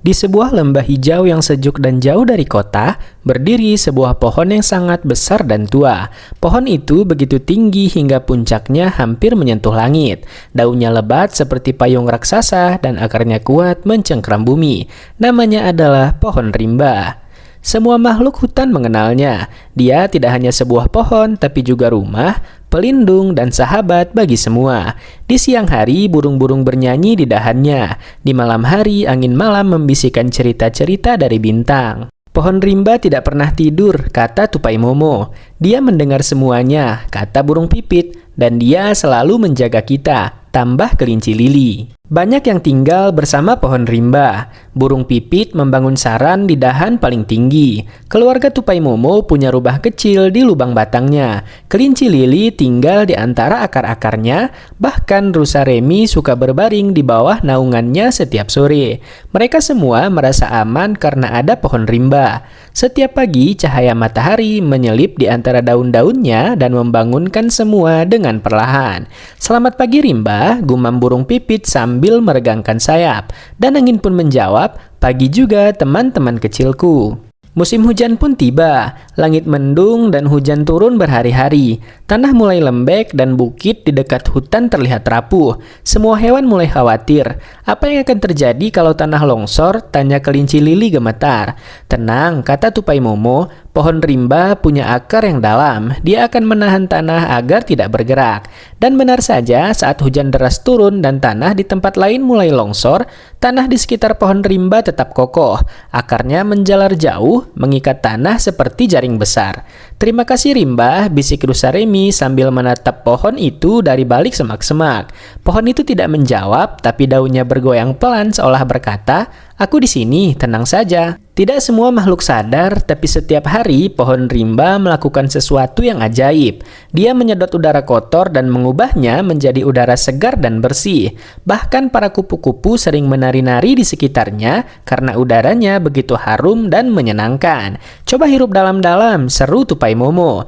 Di sebuah lembah hijau yang sejuk dan jauh dari kota, berdiri sebuah pohon yang sangat besar dan tua. Pohon itu begitu tinggi hingga puncaknya hampir menyentuh langit. Daunnya lebat seperti payung raksasa dan akarnya kuat mencengkram bumi. Namanya adalah pohon rimba. Semua makhluk hutan mengenalnya. Dia tidak hanya sebuah pohon, tapi juga rumah, pelindung, dan sahabat bagi semua. Di siang hari, burung-burung bernyanyi di dahannya. Di malam hari, angin malam membisikkan cerita-cerita dari bintang. Pohon rimba tidak pernah tidur, kata Tupai Momo. Dia mendengar semuanya, kata burung pipit, dan dia selalu menjaga kita, tambah kelinci lili. Banyak yang tinggal bersama pohon rimba. Burung pipit membangun sarang di dahan paling tinggi. Keluarga Tupai Momo punya rubah kecil di lubang batangnya. Kelinci lili tinggal di antara akar-akarnya. Bahkan rusa Remi suka berbaring di bawah naungannya setiap sore. Mereka semua merasa aman karena ada pohon rimba. Setiap pagi cahaya matahari menyelip di antara daun-daunnya dan membangunkan semua dengan perlahan. Selamat pagi rimba, gumam burung pipit sambil meregangkan sayap. Dan angin pun menjawab, pagi juga teman-teman kecilku. Musim hujan pun tiba. Langit mendung dan hujan turun berhari-hari. Tanah mulai lembek dan bukit di dekat hutan terlihat rapuh. Semua hewan mulai khawatir. Apa yang akan terjadi kalau tanah longsor? Tanya kelinci lili gemetar. Tenang, kata Tupai Momo. Pohon rimba punya akar yang dalam. Dia akan menahan tanah agar tidak bergerak. Dan benar saja, saat hujan deras turun dan tanah di tempat lain mulai longsor, tanah di sekitar pohon rimba tetap kokoh. Akarnya menjalar jauh, mengikat tanah seperti jaring besar. Terima kasih rimba, bisik rusa Remi sambil menatap pohon itu dari balik semak-semak. Pohon itu tidak menjawab, tapi daunnya bergoyang pelan seolah berkata, aku di sini, tenang saja. Tidak semua makhluk sadar, tapi setiap hari pohon rimba melakukan sesuatu yang ajaib. Dia menyedot udara kotor dan mengubahnya menjadi udara segar dan bersih. Bahkan para kupu-kupu sering menari-nari di sekitarnya karena udaranya begitu harum dan menyenangkan. Coba hirup dalam-dalam, seru Tupai Momo.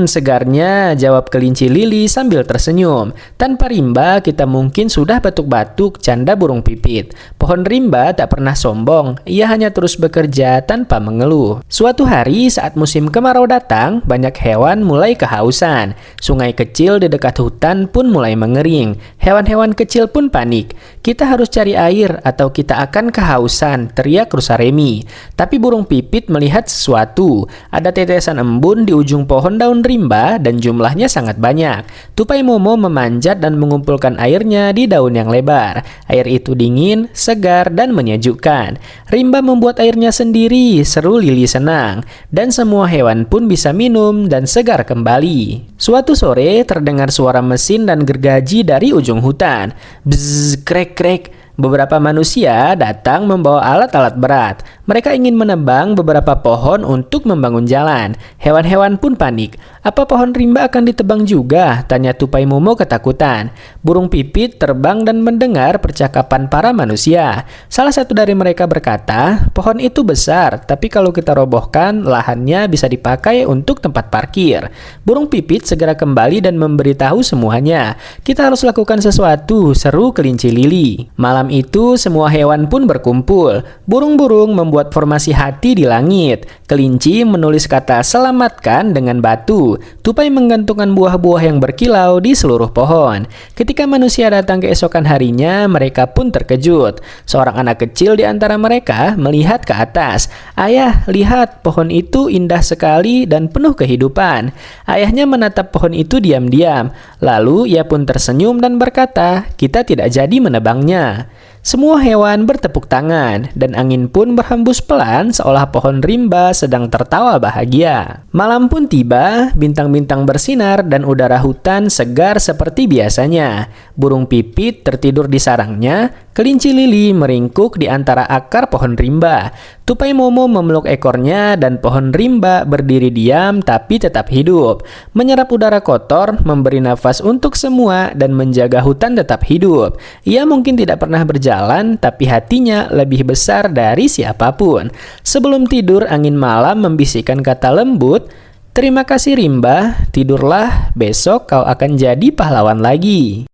Segarnya, jawab kelinci lili sambil tersenyum. Tanpa rimba, kita mungkin sudah batuk-batuk, canda burung pipit. Pohon rimba tak pernah sombong, ia hanya terus bekerja tanpa mengeluh. Suatu hari saat musim kemarau datang, banyak hewan mulai kehausan. Sungai kecil di dekat hutan pun mulai mengering. Hewan-hewan kecil pun panik. Kita harus cari air atau kita akan kehausan, teriak rusa Remi. Tapi burung pipit melihat sesuatu. Ada tetesan embun di ujung pohon daun rimba dan jumlahnya sangat banyak. Tupai Momo memanjat dan mengumpulkan airnya di daun yang lebar. Air itu dingin, segar, dan menyejukkan. Rimba membuat airnya sendiri, seru lili senang. Dan semua hewan pun bisa minum dan segar kembali. Suatu sore terdengar suara mesin dan gergaji dari ujung hutan. Bzz, krek, krek. Beberapa manusia datang membawa alat-alat berat. Mereka ingin menebang beberapa pohon untuk membangun jalan. Hewan-hewan pun panik. Apa pohon rimba akan ditebang juga? Tanya Tupai Momo ketakutan. Burung pipit terbang dan mendengar percakapan para manusia. Salah satu dari mereka berkata, pohon itu besar, tapi kalau kita robohkan, lahannya bisa dipakai untuk tempat parkir. Burung pipit segera kembali dan memberitahu semuanya. Kita harus lakukan sesuatu, seru kelinci lili. Malam itu semua hewan pun berkumpul. Burung-burung membuat formasi hati di langit. Kelinci menulis kata selamatkan dengan batu. Tupai menggantungkan buah-buah yang berkilau di seluruh pohon. Ketika manusia datang keesokan harinya, mereka pun terkejut. Seorang anak kecil di antara mereka melihat ke atas. Ayah, lihat, pohon itu indah sekali dan penuh kehidupan. Ayahnya menatap pohon itu diam-diam. Lalu ia pun tersenyum dan berkata, kita tidak jadi menebangnya. Semua hewan bertepuk tangan, dan angin pun berhembus pelan seolah pohon rimba sedang tertawa bahagia. Malam pun tiba, bintang-bintang bersinar dan udara hutan segar seperti biasanya. Burung pipit tertidur di sarangnya, kelinci lili meringkuk di antara akar pohon rimba. Tupai Momo memeluk ekornya dan pohon rimba berdiri diam tapi tetap hidup. Menyerap udara kotor, memberi nafas untuk semua, dan menjaga hutan tetap hidup. Ia mungkin tidak pernah berjalan, tapi hatinya lebih besar dari siapapun. Sebelum tidur, angin malam membisikkan kata lembut, terima kasih rimba, tidurlah, besok kau akan jadi pahlawan lagi.